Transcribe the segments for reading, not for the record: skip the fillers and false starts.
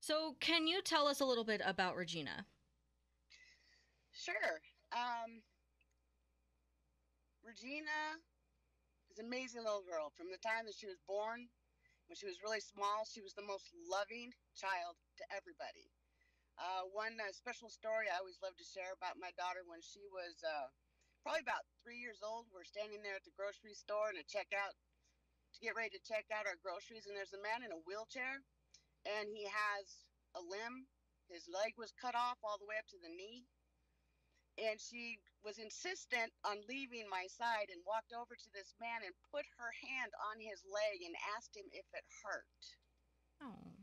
So, can you tell us a little bit about Regina? Sure. Um, Regina is an amazing little girl. From the time that she was born, when she was really small, she was the most loving child to everybody. One special story I always love to share about my daughter when she was probably about 3 years old. We're standing there at the grocery store and a checkout to get ready to check out our groceries, and there's a man in a wheelchair, and he has a limb. His leg was cut off all the way up to the knee, and she was insistent on leaving my side and walked over to this man and put her hand on his leg and asked him if it hurt. Oh,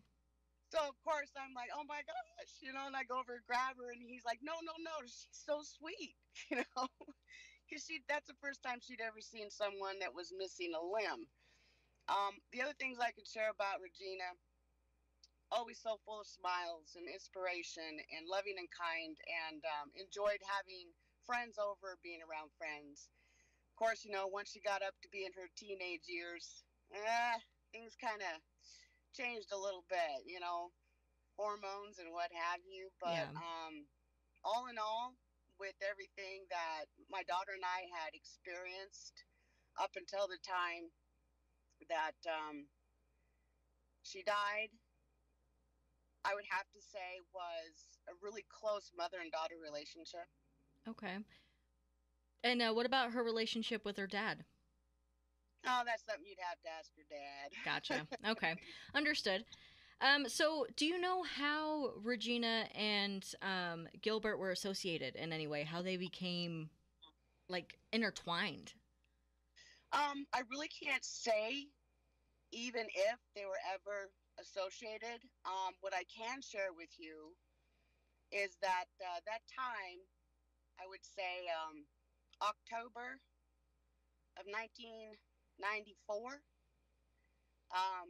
So of course I'm like, oh my gosh, and I go over and grab her, and he's like, no, no, no, she's so sweet, you know, because that's the first time she'd ever seen someone that was missing a limb. The other things I could share about Regina, always so full of smiles and inspiration and loving and kind, and enjoyed having friends over, being around friends. Of course, once she got up to be in her teenage years, things kind of changed a little bit, hormones and what have you. But yeah. all in all, with everything that my daughter and I had experienced up until the time that she died, I would have to say was a really close mother and daughter relationship. Okay. And what about her relationship with her dad? Oh, that's something you'd have to ask your dad. Gotcha. Okay. Understood. So do you know how Regina and Gilbert were associated in any way? How they became like intertwined? I really can't say even if they were ever associated. What I can share with you is that that time, I would say October of 1994, um,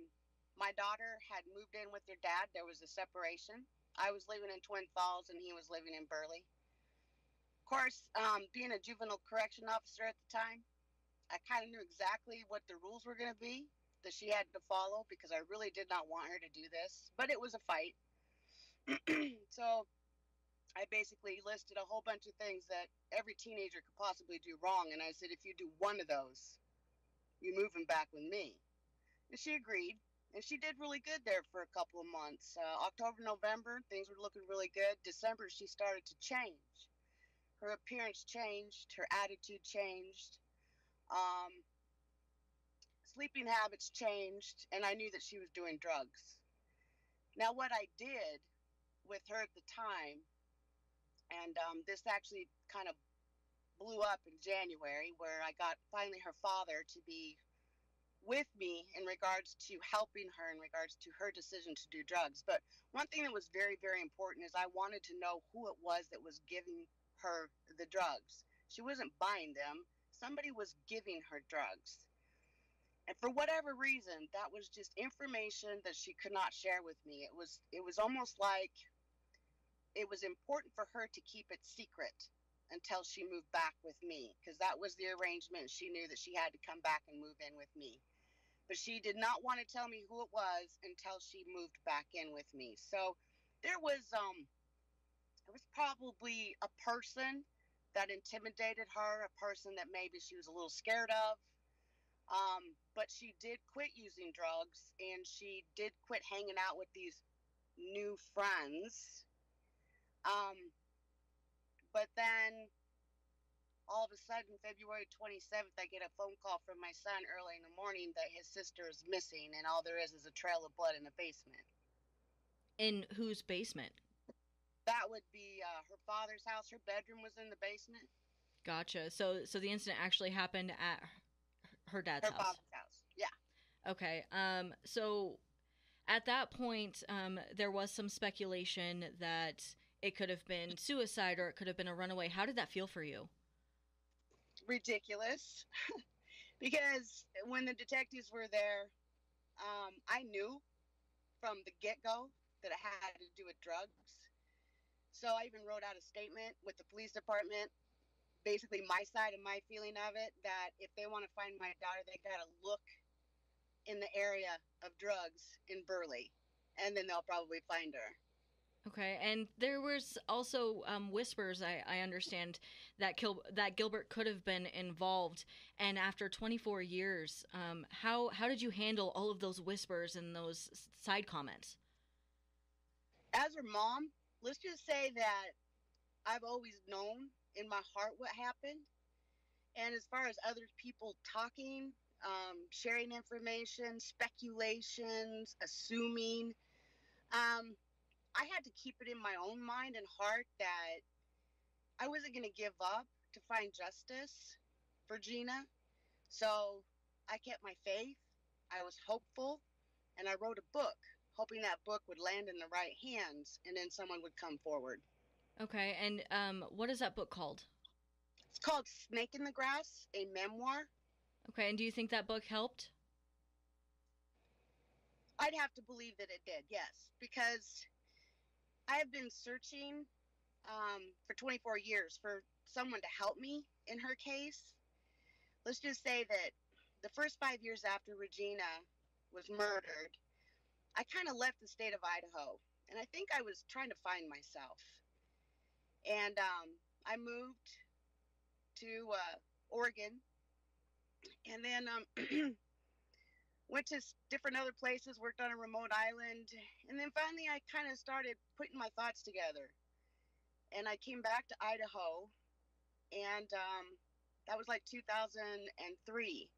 my daughter had moved in with her dad. There was a separation. I was living in Twin Falls and he was living in Burley. Of course, being a juvenile correction officer at the time, I kind of knew exactly what the rules were going to be that she had to follow because I really did not want her to do this, but it was a fight. So I basically listed a whole bunch of things that every teenager could possibly do wrong. And I said, if you do one of those, you're moving back with me. And she agreed. And she did really good there for a couple of months. October, November, things were looking really good. December, she started to change. Her appearance changed, her attitude changed, um, sleeping habits changed, and I knew that she was doing drugs. Now, what I did with her at the time, and this actually kind of blew up in January, where I got finally her father to be with me in regards to helping her in regards to her decision to do drugs. But one thing that was very, very important is I wanted to know who it was that was giving her the drugs. She wasn't buying them, somebody was giving her drugs. And for whatever reason, that was just information that she could not share with me. It was almost like it was important for her to keep it secret until she moved back with me, because that was the arrangement. She knew that she had to come back and move in with me, but she did not want to tell me who it was until she moved back in with me. So there was probably a person that intimidated her, a person that maybe she was a little scared of. But she did quit using drugs, and she did quit hanging out with these new friends. Um, but then all of a sudden, February 27th, I get a phone call from my son early in the morning that his sister is missing, and all there is a trail of blood in the basement. In whose basement? That would be her father's house. Her bedroom was in the basement. Gotcha. So the incident actually happened at her dad's Her house. father's house. Yeah. Okay. So at that point, there was some speculation that it could have been suicide or it could have been a runaway. How did that feel for you? Ridiculous. Because when the detectives were there, I knew from the get go that it had to do with drugs. So I even wrote out a statement with the police department, basically my side and my feeling of it, that if they want to find my daughter, they got to look in the area of drugs in Burley. and then they'll probably find her. Okay, and there was also whispers. I understand that that Gilbert could have been involved. And after 24 years, how did you handle all of those whispers and those side comments? As her mom, let's just say that I've always known in my heart what happened. And as far as other people talking, sharing information, speculations, assuming, um, I had to keep it in my own mind and heart that I wasn't going to give up to find justice for Gina. So I kept my faith. I was hopeful, and I wrote a book, hoping that book would land in the right hands and then someone would come forward. Okay, and what is that book called? It's called Snake in the Grass, a memoir. Okay, and do you think that book helped? I'd have to believe that it did, yes, because I have been searching for 24 years for someone to help me in her case. Let's just say that the first 5 years after Regina was murdered, I kind of left the state of Idaho, and I think I was trying to find myself. And I moved to Oregon, and then went to different other places, worked on a remote island, and then finally I kind of started putting my thoughts together. And I came back to Idaho, and that was like 2003.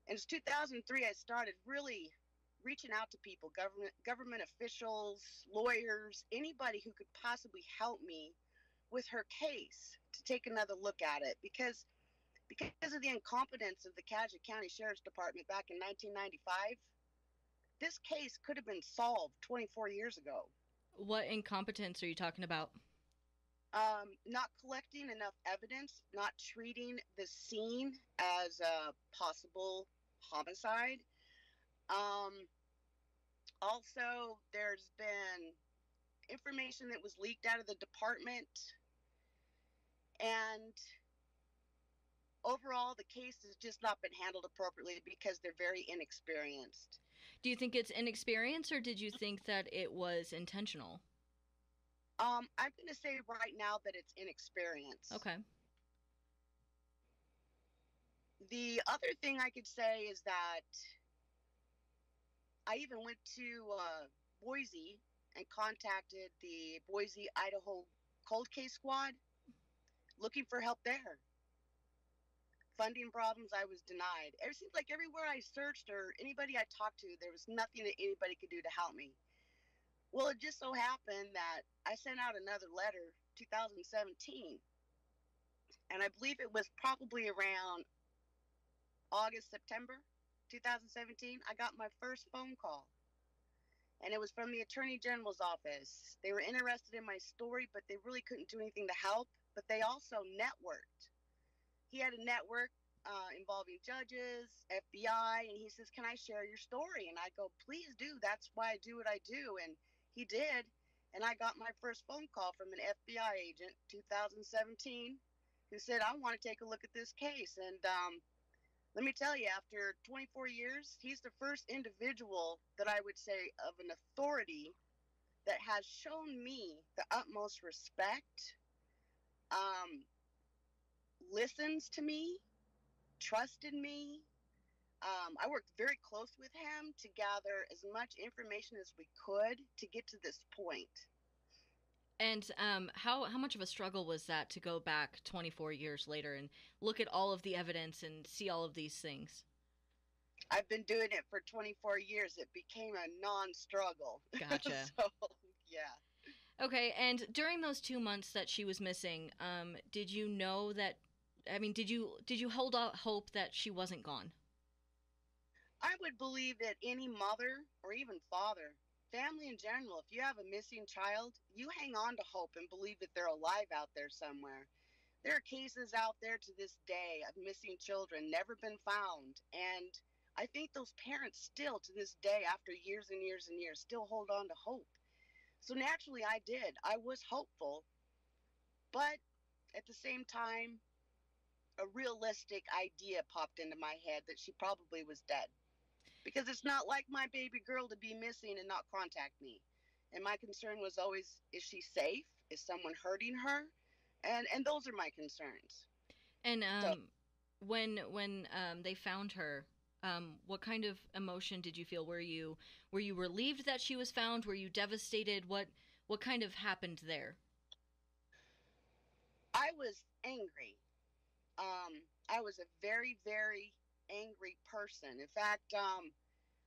And it's 2003 I started really reaching out to people, government officials, lawyers, anybody who could possibly help me with her case to take another look at it because of the incompetence of the Cadgett County Sheriff's Department back in 1995. This case could have been solved 24 years ago. What incompetence are you talking about? Not collecting enough evidence, not treating the scene as a possible homicide. Um, Also, there's been information that was leaked out of the department, and overall, the case has just not been handled appropriately because they're very inexperienced. Do you think it's inexperience, or did you think that it was intentional? I'm going to say right now that it's inexperience. Okay. The other thing I could say is that I even went to Boise and contacted the Boise, Idaho cold case squad looking for help there. Funding problems, I was denied. It seems like everywhere I searched or anybody I talked to, there was nothing that anybody could do to help me. Well, it just so happened that I sent out another letter 2017, and I believe it was probably around August, September 2017. I got my first phone call, and it was from the Attorney General's office. They were interested in my story, but they really couldn't do anything to help. But they also networked. He had a network involving judges, FBI, and he says, "Can I share your story?" And I go, "Please do. That's why I do what I do." And he did. And I got my first phone call from an FBI agent, 2017, who said, "I want to take a look at this case." And let me tell you, after 24 years, he's the first individual that I would say of an authority that has shown me the utmost respect, um, listens to me, trusted me. I worked very close with him to gather as much information as we could to get to this point. And how much of a struggle was that to go back 24 years later and look at all of the evidence and see all of these things? I've been doing it for 24 years. It became a non-struggle. Gotcha. So, yeah. Okay, and during those 2 months that she was missing, did you know that? I mean, did you hold out hope that she wasn't gone? I would believe that any mother or even father, family in general, if you have a missing child, you hang on to hope and believe that they're alive out there somewhere. There are cases out there to this day of missing children never been found. And I think those parents still to this day, after years and years and years, still hold on to hope. So naturally, I did. I was hopeful. But at the same time, a realistic idea popped into my head that she probably was dead. because it's not like my baby girl to be missing and not contact me. And my concern was always, is she safe? Is someone hurting her? And those are my concerns. And So when they found her, what kind of emotion did you feel? Were you relieved that she was found? Were you devastated? What kind of happened there? I was angry. I was a very, very angry person. In fact,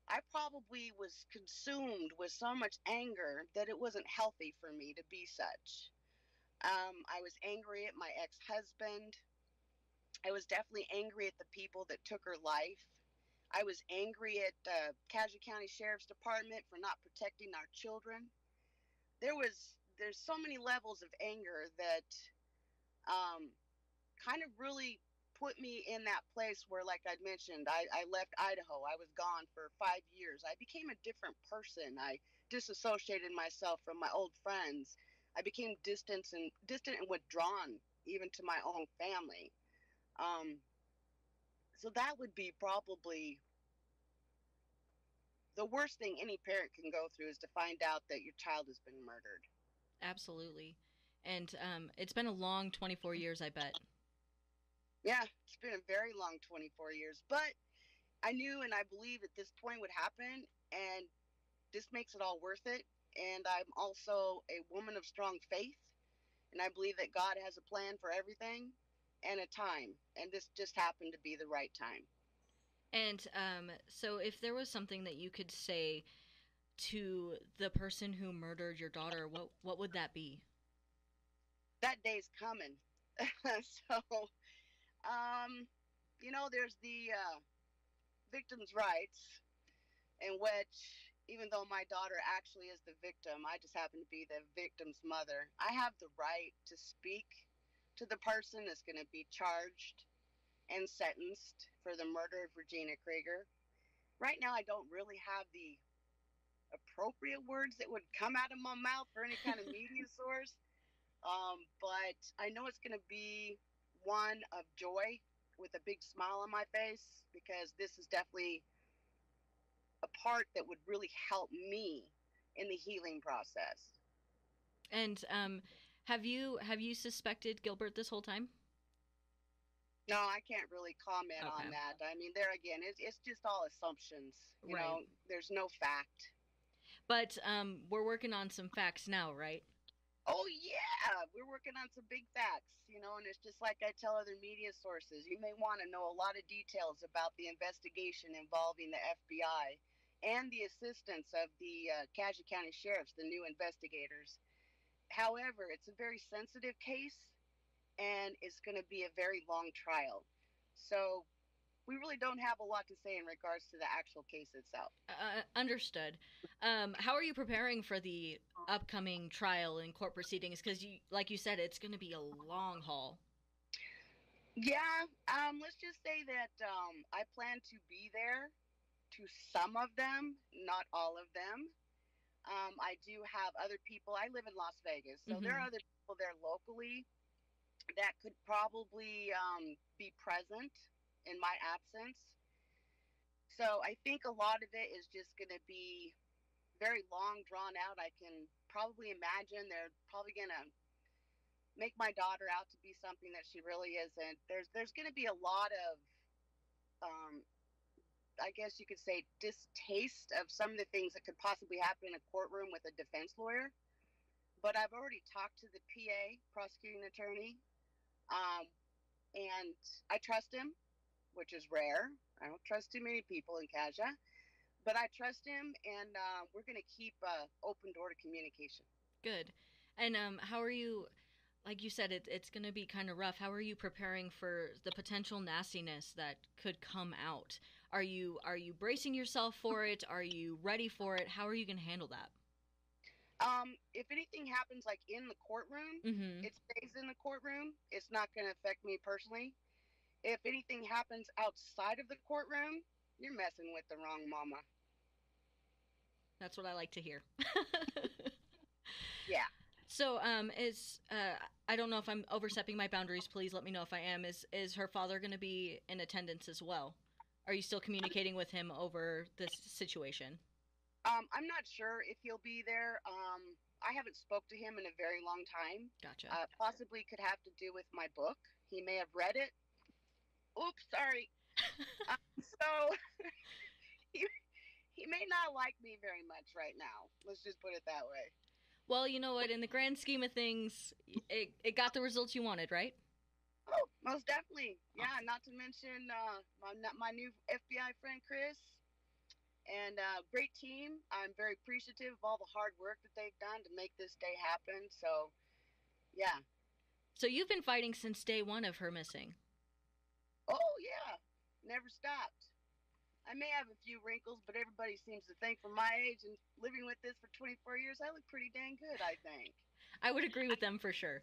I probably was consumed with so much anger that it wasn't healthy for me to be such. I was angry at my ex husband. I was definitely angry at the people that took her life. I was angry at the Cashel County Sheriff's Department for not protecting our children. There's so many levels of anger that um, kind of really put me in that place where, like I'd mentioned, I left Idaho. I was gone for 5 years. I became a different person. I disassociated myself from my old friends. I became distant and withdrawn, even to my own family. Um, so that would be probably the worst thing any parent can go through, is to find out that your child has been murdered. Absolutely. And it's been a long 24 years, I bet. Yeah, it's been a very long 24 years, but I knew and I believed that this point would happen, and this makes it all worth it. And I'm also a woman of strong faith, and I believe that God has a plan for everything and a time, and this just happened to be the right time. And so, if there was something that you could say to the person who murdered your daughter, what would that be? That day's coming. So, um, there's the victim's rights, in which, even though my daughter actually is the victim, I just happen to be the victim's mother. I have the right to speak to the person that's going to be charged and sentenced for the murder of Regina Krieger. Right now, I don't really have the appropriate words that would come out of my mouth for any kind of media source, but I know it's going to be one of joy with a big smile on my face, because this is definitely a part that would really help me in the healing process. And have you suspected Gilbert this whole time? No, I can't really comment Okay. on that. I mean, there again, it's just all assumptions. Right. There's no fact. But we're working on some facts now, right? Oh yeah, we're working on some big facts, and it's just like I tell other media sources. You may want to know a lot of details about the investigation involving the FBI and the assistance of the Cashel County Sheriffs, the new investigators. However, it's a very sensitive case, and it's going to be a very long trial. So we really don't have a lot to say in regards to the actual case itself. Understood. How are you preparing for the upcoming trial and court proceedings? Because like you said, it's going to be a long haul. Yeah, let's just say that I plan to be there to some of them, not all of them. I do have other people. I live in Las Vegas, so there Mm-hmm. are other people there locally that could probably be present in my absence. So I think a lot of it is just going to be very long, drawn out. I can probably imagine they're probably going to make my daughter out to be something that she really isn't. There's going to be a lot of um, I guess you could say, distaste of some of the things that could possibly happen in a courtroom with a defense lawyer. But I've already talked to the PA, prosecuting attorney, um, and I trust him, which is rare. I don't trust too many people in Kaja, but I trust him, and we're going to keep open door to communication. Good. And how are you? Like you said, it's going to be kind of rough. How are you preparing for the potential nastiness that could come out? Are you bracing yourself for it? Are you ready for it? How are you going to handle that? If anything happens like in the courtroom, Mm-hmm. it stays in the courtroom. It's not going to affect me personally. If anything happens outside of the courtroom, you're messing with the wrong mama. That's what I like to hear. Yeah. So, is I don't know if I'm overstepping my boundaries. Please let me know if I am. Is her father going to be in attendance as well? Are you still communicating with him over this situation? I'm not sure if he'll be there. I haven't spoke to him in a very long time. Gotcha. Possibly could have to do with my book. He may have read it. Oops, sorry. So he he may not like me very much right now. Let's just put it that way. Well, you know what? In the grand scheme of things, it got the results you wanted, right? Oh, most definitely. Yeah, Awesome. not to mention my new FBI friend Chris and great team. I'm very appreciative of all the hard work that they've done to make this day happen. So yeah. So you've been fighting since day one of her missing. Oh yeah, never stopped. I may have a few wrinkles, but everybody seems to think for my age and living with this for 24 years, I look pretty dang good, I think. I would agree with them for sure.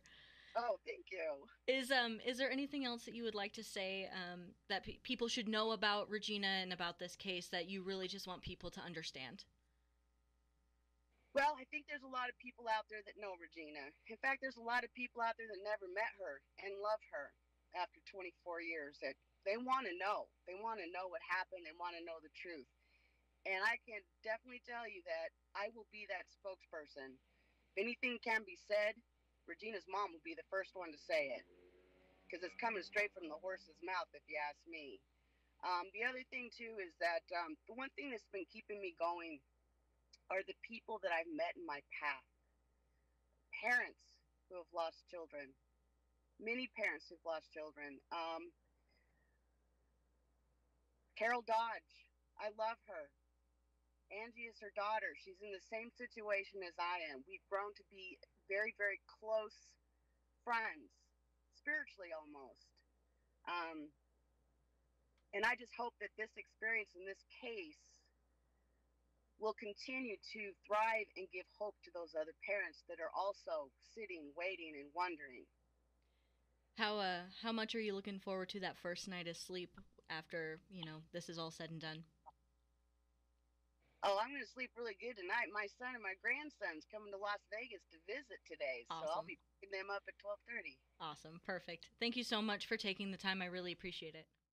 Oh, thank you. Is there anything else that you would like to say that people should know about Regina and about this case that you really just want people to understand? Well, I think there's a lot of people out there that know Regina. In fact, there's a lot of people out there that never met her and love her after 24 years. That they want to know. They want to know what happened. They want to know the truth. And I can definitely tell you that I will be that spokesperson. If anything can be said, Regina's mom will be the first one to say it because it's coming straight from the horse's mouth, if you ask me. The other thing, too, is that the one thing that's been keeping me going are the people that I've met in my path. Parents who have lost children, many parents who've lost children. Carol Dodge, I love her. Angie is her daughter. She's in the same situation as I am. We've grown to be very, very close friends, spiritually almost. Um, and I just hope that this experience in this case will continue to thrive and give hope to those other parents that are also sitting, waiting, and wondering. How much are you looking forward to that first night of sleep after, this is all said and done? Oh, I'm going to sleep really good tonight. My son and my grandson's coming to Las Vegas to visit today, so I'll Awesome. be picking them up at 12:30. Awesome. Perfect. Thank you so much for taking the time. I really appreciate it.